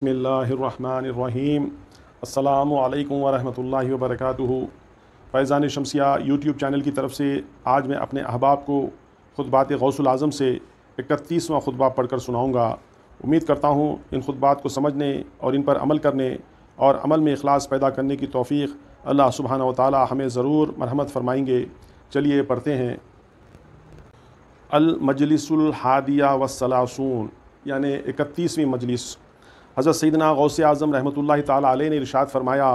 بسم اللہ الرحمن الرحیم۔ السلام علیکم ورحمۃ اللہ وبرکاتہ۔ فیضان شمسیہ یوٹیوب چینل کی طرف سے آج میں اپنے احباب کو خطبات غوث العظم سے 31واں خطبہ پڑھ کر سناؤں گا۔ امید کرتا ہوں ان خطبات کو سمجھنے اور ان پر عمل کرنے اور عمل میں اخلاص پیدا کرنے کی توفیق اللہ سبحانہ و تعالی ہمیں ضرور مرحمت فرمائیں گے۔ چلیے پڑھتے ہیں۔ المجلس الحادیہ والثلاثون یعنی 31ویں مجلس۔ حضرت سیدنا غوث اعظم رحمۃ اللہ تعالیٰ علیہ نے ارشاد فرمایا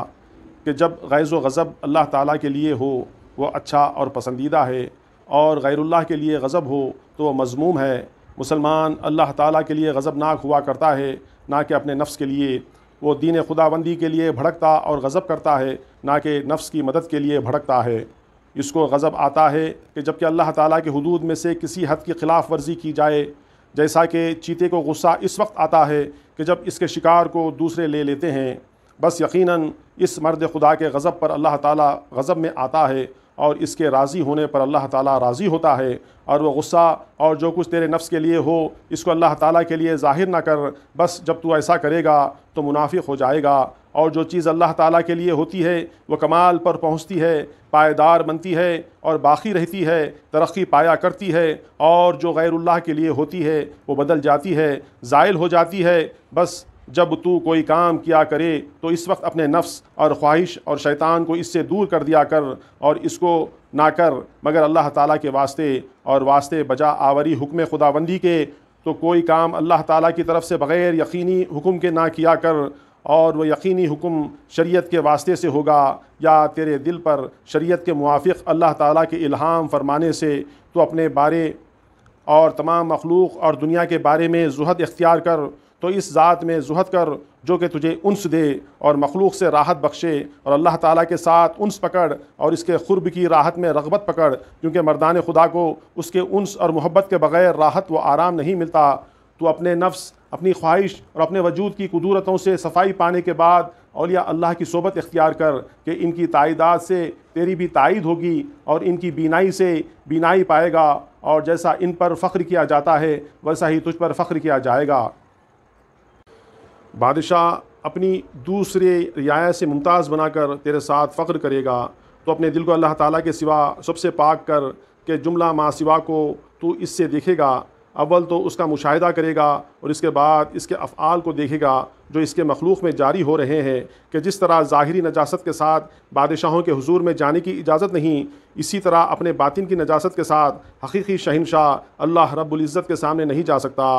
کہ جب غیظ و غضب اللہ تعالیٰ کے لیے ہو وہ اچھا اور پسندیدہ ہے، اور غیر اللہ کے لیے غضب ہو تو وہ مذموم ہے۔ مسلمان اللہ تعالیٰ کے لیے غضبناک ہوا کرتا ہے، نہ کہ اپنے نفس کے لیے۔ وہ دین خداوندی کے لیے بھڑکتا اور غضب کرتا ہے، نہ کہ نفس کی مدد کے لیے بھڑکتا ہے۔ اس کو غضب آتا ہے کہ جب کہ اللہ تعالیٰ کے حدود میں سے کسی حد کی خلاف ورزی کی جائے، جیسا کہ چیتے کو غصہ اس وقت آتا ہے کہ جب اس کے شکار کو دوسرے لے لیتے ہیں۔ بس یقیناً اس مرد خدا کے غضب پر اللہ تعالیٰ غضب میں آتا ہے، اور اس کے راضی ہونے پر اللہ تعالیٰ راضی ہوتا ہے۔ اور وہ غصہ اور جو کچھ تیرے نفس کے لیے ہو اس کو اللہ تعالیٰ کے لیے ظاہر نہ کر، بس جب تو ایسا کرے گا تو منافق ہو جائے گا۔ اور جو چیز اللہ تعالیٰ کے لیے ہوتی ہے وہ کمال پر پہنچتی ہے، پائیدار بنتی ہے اور باقی رہتی ہے، ترقی پایا کرتی ہے، اور جو غیر اللہ کے لیے ہوتی ہے وہ بدل جاتی ہے، زائل ہو جاتی ہے۔ بس جب تو کوئی کام کیا کرے تو اس وقت اپنے نفس اور خواہش اور شیطان کو اس سے دور کر دیا کر، اور اس کو نہ کر مگر اللہ تعالیٰ کے واسطے، اور واسطے بجا آوری حکم خداوندی کے۔ تو کوئی کام اللہ تعالیٰ کی طرف سے بغیر یقینی حکم کے نہ کیا کر، اور وہ یقینی حکم شریعت کے واسطے سے ہوگا، یا تیرے دل پر شریعت کے موافق اللہ تعالیٰ کے الہام فرمانے سے تو اپنے بارے اور تمام مخلوق اور دنیا کے بارے میں زہد اختیار کر۔ تو اس ذات میں زہد کر جو کہ تجھے انس دے اور مخلوق سے راحت بخشے، اور اللہ تعالیٰ کے ساتھ انس پکڑ اور اس کے قرب کی راحت میں رغبت پکڑ، کیونکہ مردان خدا کو اس کے انس اور محبت کے بغیر راحت و آرام نہیں ملتا۔ تو اپنے نفس، اپنی خواہش اور اپنے وجود کی قدورتوں سے صفائی پانے کے بعد اولیاء اللہ کی صحبت اختیار کر، کہ ان کی تائیدات سے تیری بھی تائید ہوگی، اور ان کی بینائی سے بینائی پائے گا، اور جیسا ان پر فخر کیا جاتا ہے ویسا ہی تجھ پر فخر کیا جائے گا۔ بادشاہ اپنی دوسرے رعایا سے ممتاز بنا کر تیرے ساتھ فخر کرے گا، تو اپنے دل کو اللہ تعالیٰ کے سوا سب سے پاک کر، کہ جملہ ما سوا کو تو اس سے دیکھے گا۔ اول تو اس کا مشاہدہ کرے گا، اور اس کے بعد اس کے افعال کو دیکھے گا جو اس کے مخلوق میں جاری ہو رہے ہیں، کہ جس طرح ظاہری نجاست کے ساتھ بادشاہوں کے حضور میں جانے کی اجازت نہیں، اسی طرح اپنے باطن کی نجاست کے ساتھ حقیقی شہنشاہ اللہ رب العزت کے سامنے نہیں جا سکتا۔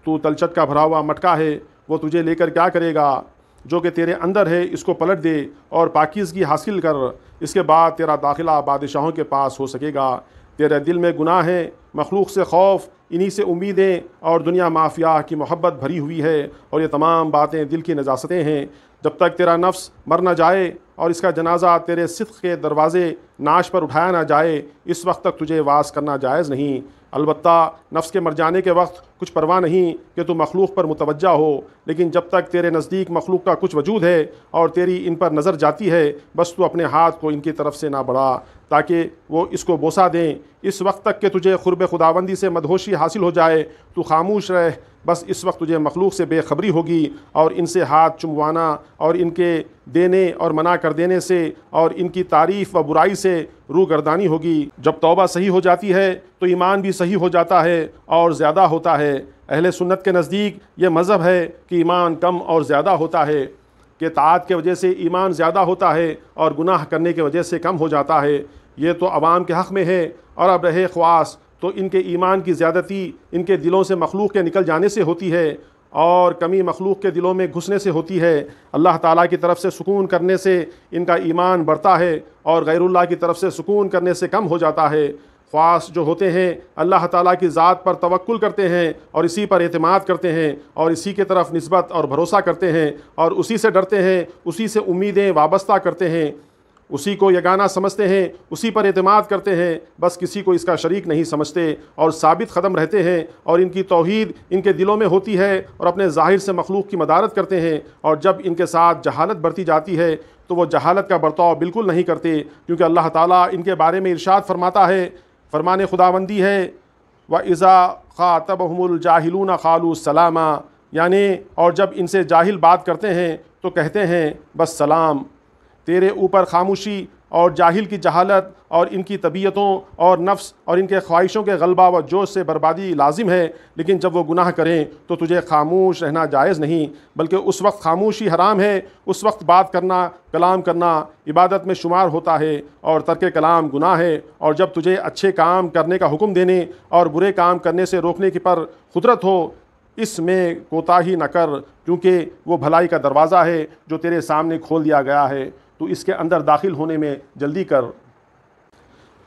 تو تلچٹ کا بھرا ہوا مٹکا ہے، وہ تجھے لے کر کیا کرے گا؟ جو کہ تیرے اندر ہے اس کو پلٹ دے اور پاکیزگی حاصل کر، اس کے بعد تیرا داخلہ بادشاہوں کے پاس ہو سکے گا۔ تیرے دل میں گناہ ہے، مخلوق سے خوف، انہی سے امیدیں اور دنیا مافیا کی محبت بھری ہوئی ہے، اور یہ تمام باتیں دل کی نجاستیں ہیں۔ جب تک تیرا نفس مر نہ جائے اور اس کا جنازہ تیرے صدق کے دروازے نعش پر اٹھایا نہ جائے، اس وقت تک تجھے واعظ کرنا جائز نہیں۔ البتہ نفس کے مر جانے کے وقت کچھ پرواہ نہیں کہ تو مخلوق پر متوجہ ہو، لیکن جب تک تیرے نزدیک مخلوق کا کچھ وجود ہے اور تیری ان پر نظر جاتی ہے، بس تو اپنے ہاتھ کو ان کی طرف سے نہ بڑھا تاکہ وہ اس کو بوسہ دیں۔ اس وقت تک کہ تجھے قرب خداوندی سے مدہوشی حاصل ہو جائے تو خاموش رہ، بس اس وقت تجھے مخلوق سے بے خبری ہوگی، اور ان سے ہاتھ چموانا اور ان کے دینے اور منع کر دینے سے اور ان کی تعریف و برائی سے روگردانی ہوگی۔ جب توبہ صحیح ہو جاتی ہے تو ایمان بھی صحیح ہو جاتا ہے اور زیادہ ہوتا ہے۔ اہل سنت کے نزدیک یہ مذہب ہے کہ ایمان کم اور زیادہ ہوتا ہے، کہ طاعت کے وجہ سے ایمان زیادہ ہوتا ہے اور گناہ کرنے کی وجہ سے کم ہو جاتا ہے۔ یہ تو عوام کے حق میں ہے، اور اب رہے خواص تو ان کے ایمان کی زیادتی ان کے دلوں سے مخلوق کے نکل جانے سے ہوتی ہے، اور کمی مخلوق کے دلوں میں گھسنے سے ہوتی ہے۔ اللہ تعالیٰ کی طرف سے سکون کرنے سے ان کا ایمان بڑھتا ہے، اور غیر اللہ کی طرف سے سکون کرنے سے کم ہو جاتا ہے۔ خواص جو ہوتے ہیں اللہ تعالیٰ کی ذات پر توکل کرتے ہیں اور اسی پر اعتماد کرتے ہیں، اور اسی کی طرف نسبت اور بھروسہ کرتے ہیں، اور اسی سے ڈرتے ہیں، اسی سے امیدیں وابستہ کرتے ہیں، اسی کو یگانہ سمجھتے ہیں، اسی پر اعتماد کرتے ہیں، بس کسی کو اس کا شریک نہیں سمجھتے، اور ثابت قدم رہتے ہیں، اور ان کی توحید ان کے دلوں میں ہوتی ہے، اور اپنے ظاہر سے مخلوق کی مدارت کرتے ہیں۔ اور جب ان کے ساتھ جہالت بڑھتی جاتی ہے تو وہ جہالت کا برتاؤ بالکل نہیں کرتے، کیونکہ اللہ تعالیٰ ان کے بارے میں ارشاد فرماتا ہے، فرمان خداوندی ہے، وَإِذَا خَاطَبَهُمُ الْجَاهِلُونَ قَالُوا سَلَامًا، یعنی اور جب ان سے جاہل بات کرتے ہیں تو کہتے ہیں بس سلام۔ تیرے اوپر خاموشی اور جاہل کی جہالت اور ان کی طبیعتوں اور نفس اور ان کے خواہشوں کے غلبہ و جوش سے بربادی لازم ہے، لیکن جب وہ گناہ کریں تو تجھے خاموش رہنا جائز نہیں، بلکہ اس وقت خاموشی حرام ہے، اس وقت بات کرنا، کلام کرنا عبادت میں شمار ہوتا ہے اور ترک کلام گناہ ہے۔ اور جب تجھے اچھے کام کرنے کا حکم دینے اور برے کام کرنے سے روکنے کی پر قدرت ہو، اس میں کوتاہی نہ کر، کیونکہ وہ بھلائی کا دروازہ ہے جو تیرے سامنے کھول دیا گیا ہے، تو اس کے اندر داخل ہونے میں جلدی کر۔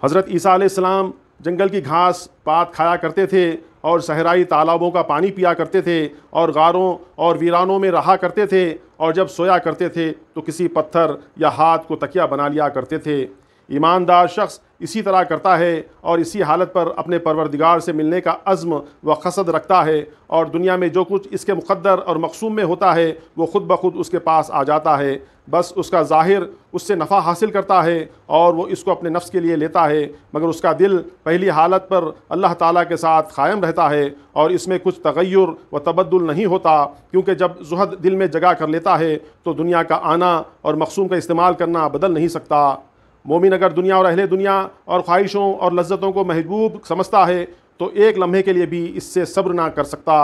حضرت عیسیٰ علیہ السلام جنگل کی گھاس پات کھایا کرتے تھے اور صحرائی تالابوں کا پانی پیا کرتے تھے اور غاروں اور ویرانوں میں رہا کرتے تھے، اور جب سویا کرتے تھے تو کسی پتھر یا ہاتھ کو تکیہ بنا لیا کرتے تھے۔ ایماندار شخص اسی طرح کرتا ہے اور اسی حالت پر اپنے پروردگار سے ملنے کا عزم و قصد رکھتا ہے، اور دنیا میں جو کچھ اس کے مقدر اور مقسوم میں ہوتا ہے وہ خود بخود اس کے پاس آ جاتا ہے، بس اس کا ظاہر اس سے نفع حاصل کرتا ہے اور وہ اس کو اپنے نفس کے لیے لیتا ہے، مگر اس کا دل پہلی حالت پر اللہ تعالیٰ کے ساتھ قائم رہتا ہے اور اس میں کچھ تغیر و تبدل نہیں ہوتا، کیونکہ جب زہد دل میں جگہ کر لیتا ہے تو دنیا کا آنا اور مقسوم کا استعمال کرنا بدل نہیں سکتا۔ مومن اگر دنیا اور اہل دنیا اور خواہشوں اور لذتوں کو محبوب سمجھتا ہے تو ایک لمحے کے لیے بھی اس سے صبر نہ کر سکتا،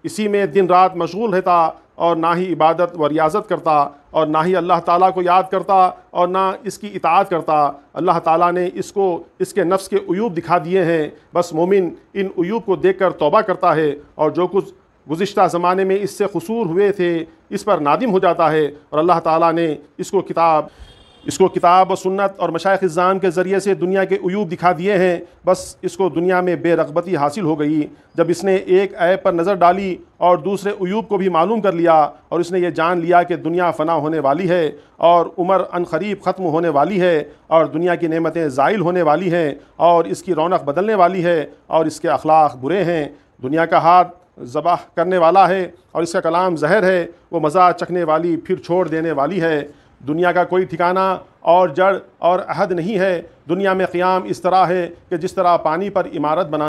اسی میں دن رات مشغول رہتا اور نہ ہی عبادت و ریاضت کرتا اور نہ ہی اللہ تعالیٰ کو یاد کرتا اور نہ اس کی اطاعت کرتا۔ اللہ تعالیٰ نے اس کو اس کے نفس کے عیوب دکھا دیے ہیں، بس مومن ان عیوب کو دیکھ کر توبہ کرتا ہے اور جو کچھ گزشتہ زمانے میں اس سے قصور ہوئے تھے اس پر نادم ہو جاتا ہے، اور اللہ تعالیٰ نے اس کو کتاب و سنت اور مشائخ اعظام کے ذریعے سے دنیا کے عیوب دکھا دیے ہیں، بس اس کو دنیا میں بے رغبتی حاصل ہو گئی۔ جب اس نے ایک عیب پر نظر ڈالی اور دوسرے عیوب کو بھی معلوم کر لیا، اور اس نے یہ جان لیا کہ دنیا فنا ہونے والی ہے اور عمر عنقریب ختم ہونے والی ہے اور دنیا کی نعمتیں زائل ہونے والی ہیں اور اس کی رونق بدلنے والی ہے اور اس کے اخلاق برے ہیں، دنیا کا ہاتھ ذبح کرنے والا ہے اور اس کا کلام زہر ہے، وہ مزہ چکھنے والی پھر چھوڑ دینے والی ہے، دنیا کا کوئی ٹھکانہ اور جڑ اور عہد نہیں ہے، دنیا میں قیام اس طرح ہے کہ جس طرح پانی پر عمارت بنا۔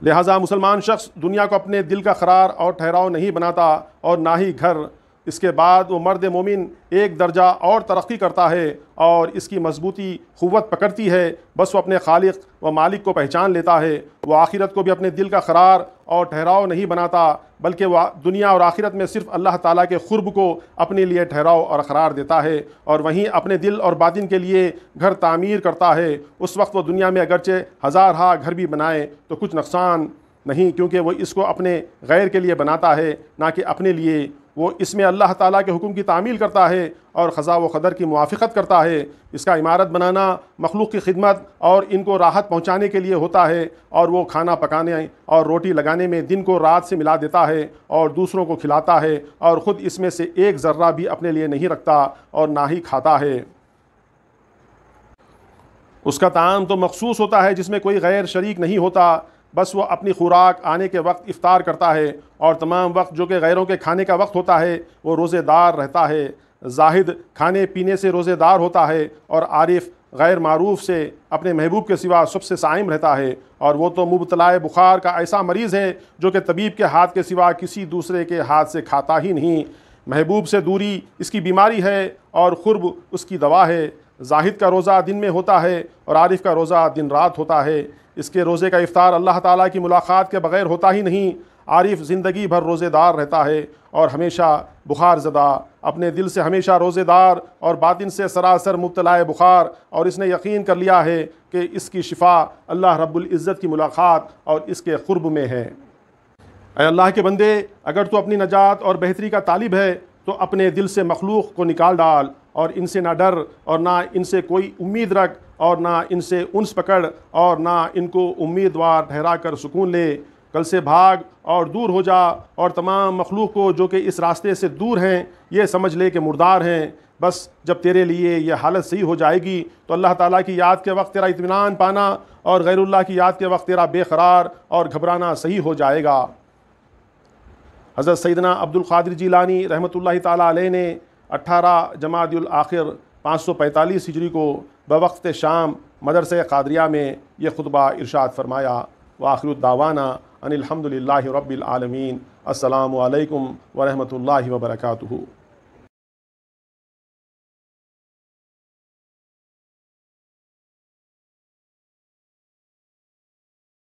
لہٰذا مسلمان شخص دنیا کو اپنے دل کا قرار اور ٹھہراؤ نہیں بناتا اور نہ ہی گھر۔ اس کے بعد وہ مرد مومن ایک درجہ اور ترقی کرتا ہے اور اس کی مضبوطی قوت پکڑتی ہے، بس وہ اپنے خالق و مالک کو پہچان لیتا ہے۔ وہ آخرت کو بھی اپنے دل کا قرار اور ٹھہراؤ نہیں بناتا، بلکہ وہ دنیا اور آخرت میں صرف اللہ تعالیٰ کے قرب کو اپنے لیے ٹھہراؤ اور قرار دیتا ہے، اور وہیں اپنے دل اور باطن کے لیے گھر تعمیر کرتا ہے۔ اس وقت وہ دنیا میں اگرچہ ہزارہا گھر بھی بنائے تو کچھ نقصان نہیں، کیونکہ وہ اس کو اپنے غیر کے لیے بناتا ہے نہ کہ اپنے لیے۔ وہ اس میں اللہ تعالیٰ کے حکم کی تعمیل کرتا ہے اور قضاء و قدر کی موافقت کرتا ہے۔ اس کا عمارت بنانا مخلوق کی خدمت اور ان کو راحت پہنچانے کے لیے ہوتا ہے، اور وہ کھانا پکانے اور روٹی لگانے میں دن کو رات سے ملا دیتا ہے اور دوسروں کو کھلاتا ہے، اور خود اس میں سے ایک ذرہ بھی اپنے لیے نہیں رکھتا اور نہ ہی کھاتا ہے۔ اس کا طعام تو مخصوص ہوتا ہے جس میں کوئی غیر شریک نہیں ہوتا، بس وہ اپنی خوراک آنے کے وقت افطار کرتا ہے، اور تمام وقت جو کہ غیروں کے کھانے کا وقت ہوتا ہے وہ روزے دار رہتا ہے۔ زاہد کھانے پینے سے روزے دار ہوتا ہے، اور عارف غیر معروف سے اپنے محبوب کے سوا سب سے صائم رہتا ہے، اور وہ تو مبتلا بخار کا ایسا مریض ہے جو کہ طبیب کے ہاتھ کے سوا کسی دوسرے کے ہاتھ سے کھاتا ہی نہیں۔ محبوب سے دوری اس کی بیماری ہے اور قرب اس کی دوا ہے۔ زاہد کا روزہ دن میں ہوتا ہے اور عارف کا روزہ دن رات ہوتا ہے۔ اس کے روزے کا افطار اللہ تعالیٰ کی ملاقات کے بغیر ہوتا ہی نہیں۔ عارف زندگی بھر روزے دار رہتا ہے اور ہمیشہ بخار زدہ، اپنے دل سے ہمیشہ روزے دار اور باطن سے سراسر مبتلا بخار، اور اس نے یقین کر لیا ہے کہ اس کی شفا اللہ رب العزت کی ملاقات اور اس کے قرب میں ہے۔ اے اللہ کے بندے، اگر تو اپنی نجات اور بہتری کا طالب ہے تو اپنے دل سے مخلوق کو نکال ڈال اور ان سے نہ ڈر اور نہ ان سے کوئی امید رکھ اور نہ ان سے انس پکڑ اور نہ ان کو امیدوار ٹھہرا کر سکون لے۔ کل سے بھاگ اور دور ہو جا، اور تمام مخلوق کو جو کہ اس راستے سے دور ہیں یہ سمجھ لے کہ مردار ہیں۔ بس جب تیرے لیے یہ حالت صحیح ہو جائے گی تو اللہ تعالیٰ کی یاد کے وقت تیرا اطمینان پانا اور غیر اللہ کی یاد کے وقت تیرا بے قرار اور گھبرانا صحیح ہو جائے گا۔ حضرت سیدنا عبد القادر جیلانی رحمۃ اللہ تعالیٰ علیہ نے 18 جمادی الاخر 545 ہجری کو بوقت شام مدرسہ قادریہ میں یہ خطبہ ارشاد فرمایا۔ وآخر الدعوانا ان الحمد للہ رب العالمین۔ السلام علیکم ورحمۃ اللہ وبرکاتہ۔